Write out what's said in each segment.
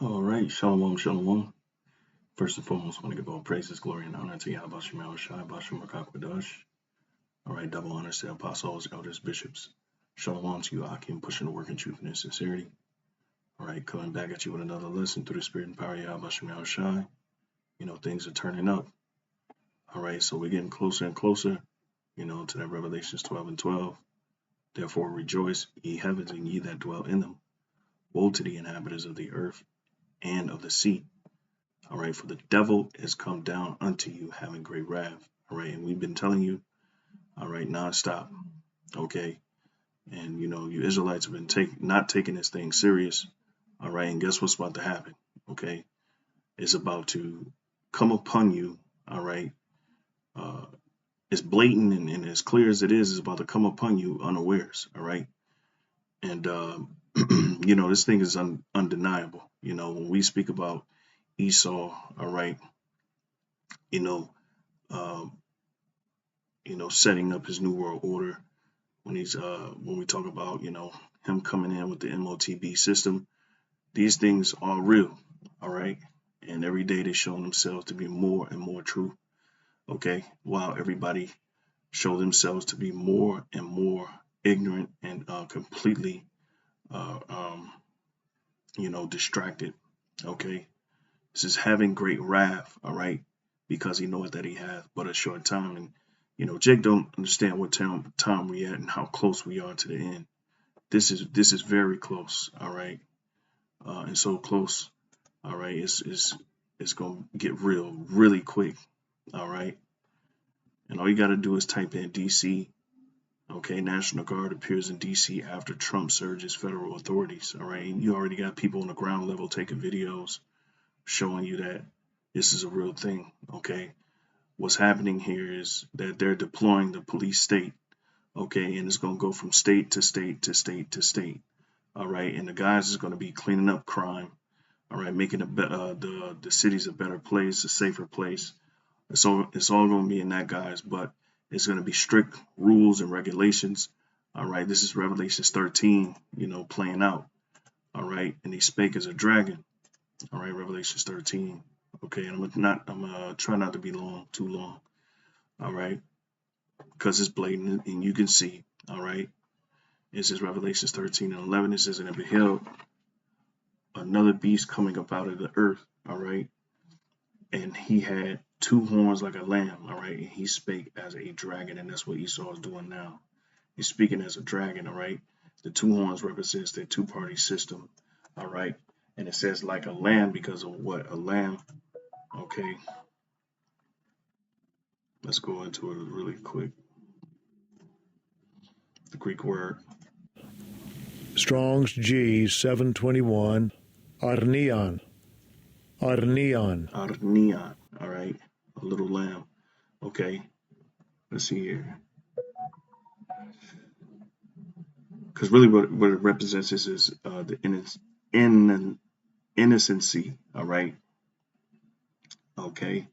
All right, shalom, shalom. First and foremost, I want to give all praises, glory, and honor to Yahweh Shem Shai, Bashim Rakakwadash. All right, double honors to apostles, elders, bishops. Shalom to you, Akim, pushing the work in truth and sincerity. All right, coming back at you with another lesson through the spirit and power of Yahweh Shem Shai. Things are turning up. All right, so we're getting closer and closer, to that Revelations 12 and 12. Therefore rejoice, ye heavens, and ye that dwell in them. Woe to the inhabitants of the earth and of the sea. All right, for the devil is come down unto you having great wrath. All right, and we've been telling you, all right, nonstop. Okay, and you Israelites have been not taking this thing serious. All right, and guess what's about to happen? Okay, it's about to come upon you. All right, it's blatant and as clear as it is, it's about to come upon you unawares. All right, and this thing is undeniable. When we speak about Esau, all right, um, setting up his new world order. When we talk about, him coming in with the MOTB system, these things are real, all right? And every day they show themselves to be more and more true, okay? While everybody show themselves to be more and more ignorant and completely, distracted, okay? This is having great wrath, all right? Because he knoweth that he hath but a short time. And Jake don't understand what time we at and how close we are to the end. This is very close, all right, and so close, all right. It's gonna get real really quick, all right. And all you got to do is type in DC, okay. National Guard appears in DC after Trump surges federal authorities, all right. And you already got people on the ground level taking videos showing you that this is a real thing, okay. What's happening here is that they're deploying the police state, okay, and it's going to go from state to state to state to state, all right, and the guys is going to be cleaning up crime, all right, making the cities a better place, a safer place. So it's all going to be in that, guys, but it's going to be strict rules and regulations, all right. This is Revelations 13, playing out, all right, and he spake as a dragon, all right, Revelations 13. Okay, and I'm gonna try not to be too long, all right, because it's blatant and you can see, all right. It says Revelations 13 and 11. It says, and I beheld another beast coming up out of the earth, all right, and he had two horns like a lamb, all right, and he spake as a dragon, and that's what Esau is doing now. He's speaking as a dragon, all right. The two horns represents the two-party system, all right, and it says like a lamb because of what? A lamb. Okay, let's go into it really quick. The Greek word. Strong's G 721, Arneon. Arneon. Arneon, all right, a little lamb. Okay, let's see here. Because really what it represents is the innocency, all right. Okay,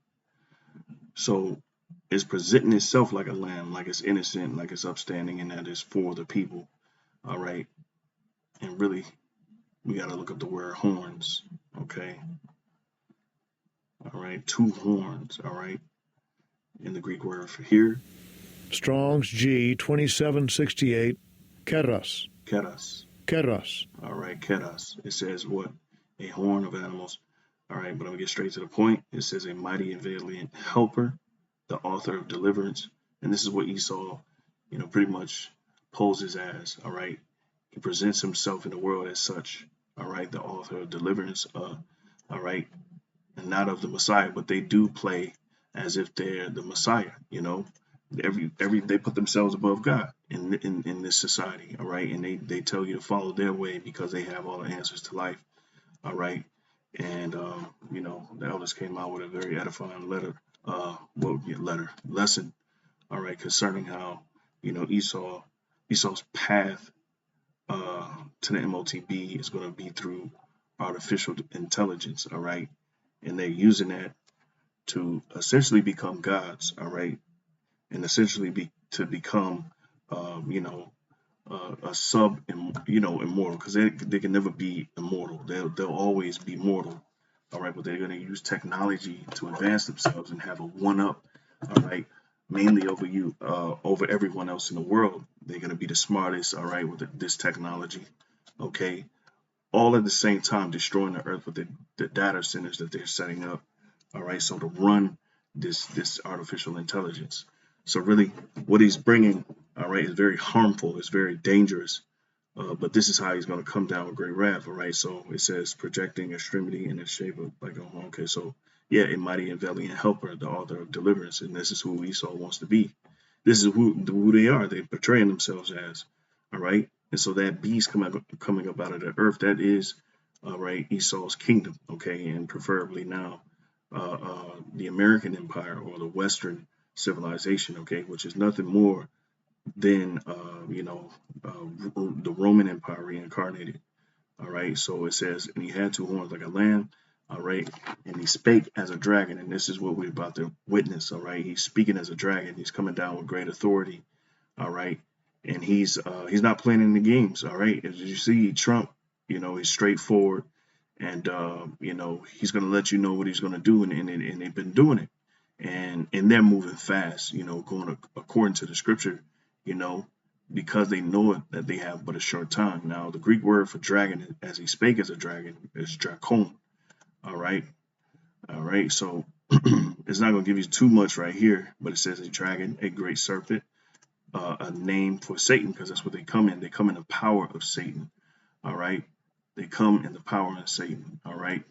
so it's presenting itself like a lamb, like it's innocent, like it's upstanding, and that is for the people, all right. And really, we got to look up the word horns, okay. All right, two horns, all right, in the Greek word for here. Strong's G 2768, keras. Keras. Keras. All right, keras. It says what? A horn of animals. All right, but I'm gonna get straight to the point. It says a mighty and valiant helper, the author of deliverance. And this is what Esau, pretty much poses as, all right. He presents himself in the world as such, all right, the author of deliverance, all right, and not of the Messiah, but they do play as if they're the Messiah, they put themselves above God in this society, all right, and they tell you to follow their way because they have all the answers to life, all right. And the elders came out with a very edifying lesson, all right, concerning how Esau's path to the MOTB is going to be through artificial intelligence, all right, and they're using that to essentially become gods, all right, and essentially become a sub, immortal, because they can never be immortal. They'll always be mortal. All right, but they're going to use technology to advance themselves and have a one up. All right, mainly over you, over everyone else in the world. They're going to be the smartest. All right, with this technology. Okay, all at the same time destroying the earth with the data centers that they're setting up. All right, so to run this artificial intelligence. So really, what he's bringing, all right, is very harmful. It's very dangerous. But this is how he's going to come down with great wrath. All right, so it says projecting extremity in the shape of like, okay, so yeah, a mighty and valiant helper, the author of deliverance, and this is who Esau wants to be. This is who they are. They're portraying themselves as. All right, and so that beast coming up out of the earth, that is, all right, Esau's kingdom. Okay, and preferably now, the American empire or the Western civilization. Okay, which is nothing more than the Roman Empire reincarnated. All right, so it says, and he had two horns like a lamb. All right, and he spake as a dragon, and this is what we're about to witness. All right, he's speaking as a dragon. He's coming down with great authority. All right, and he's not playing in the games. All right, as you see, Trump, he's straightforward, and he's going to let you know what he's going to do, and they've been doing it, and they're moving fast. Going according to the scripture. Because they know it, that they have but a short time. Now, the Greek word for dragon, as he spake as a dragon, is drakon. All right. So it's not going to give you too much right here, but it says a dragon, a great serpent, a name for Satan, because that's what they come in. They come in the power of Satan. All right. They come in the power of Satan. All right.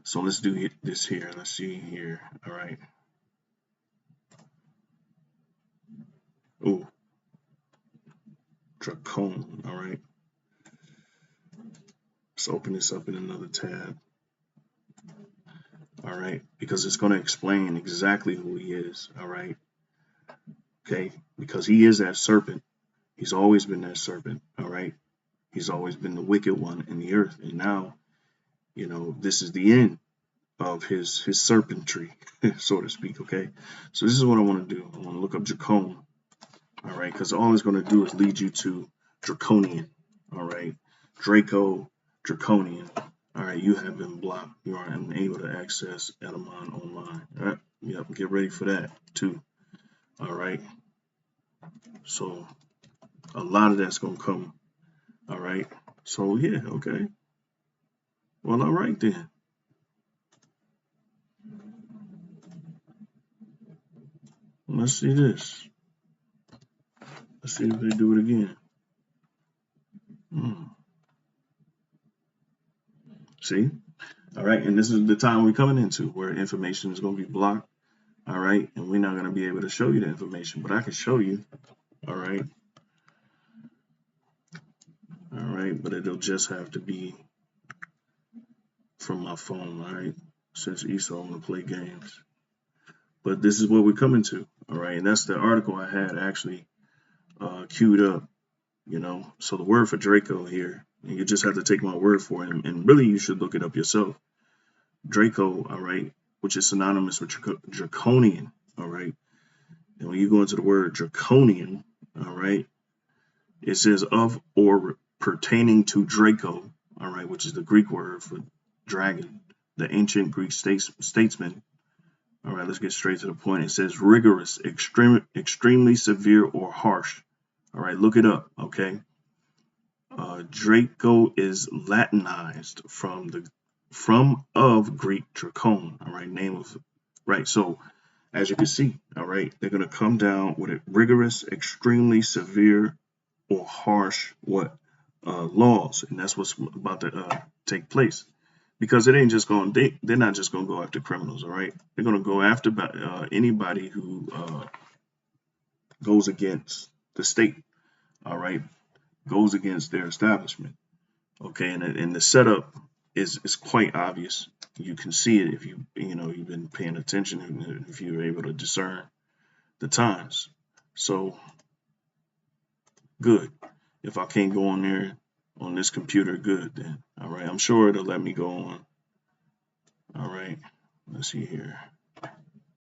So let's do this here. Let's see here. All right. Oh, Dracon. All right. Let's open this up in another tab. All right, because it's going to explain exactly who he is. All right. Okay, because he is that serpent. He's always been that serpent. All right. He's always been the wicked one in the earth. And now, this is the end of his serpentry, so to speak. Okay. So this is what I want to do. I want to look up Dracon. All right, because all it's going to do is lead you to Draconian. All right. Draco, Draconian. All right, you have been blocked. You are unable to access Edamon online. All right, yep, get ready for that too. All right, so a lot of that's gonna come. All right, so yeah, okay. Well, all right then. Let's see this. Let's see if they do it again. See? All right, and this is the time we're coming into where information is going to be blocked. All right, and we're not going to be able to show you the information, but I can show you. All right. All right, but it'll just have to be from my phone. All right, since Esau want to play games. But this is what we're coming to. All right, and that's the article I had actually queued up. So the word for Draco here, and you just have to take my word for it, and really you should look it up yourself. Draco, all right, which is synonymous with draconian, all right. And when you go into the word draconian, all right, it says of or pertaining to Draco, all right, which is the Greek word for dragon, the ancient Greek statesman. All right, let's get straight to the point. It says rigorous, extremely severe or harsh. All right, look it up, okay? Draco is Latinized from of Greek dracon, all right, name of, right? So as you can see, all right, they're going to come down with a rigorous, extremely severe or harsh laws, and that's what's about to take place, because it ain't just going, they're not just going to go after criminals. All right, they're going to go after anybody who goes against the state. All right, goes against their establishment. Okay, and the setup is quite obvious. You can see it if you've been paying attention, and if you're able to discern the times. So good. If I can't go on there on this computer, good then. All right, I'm sure it'll let me go on. All right, let's see here.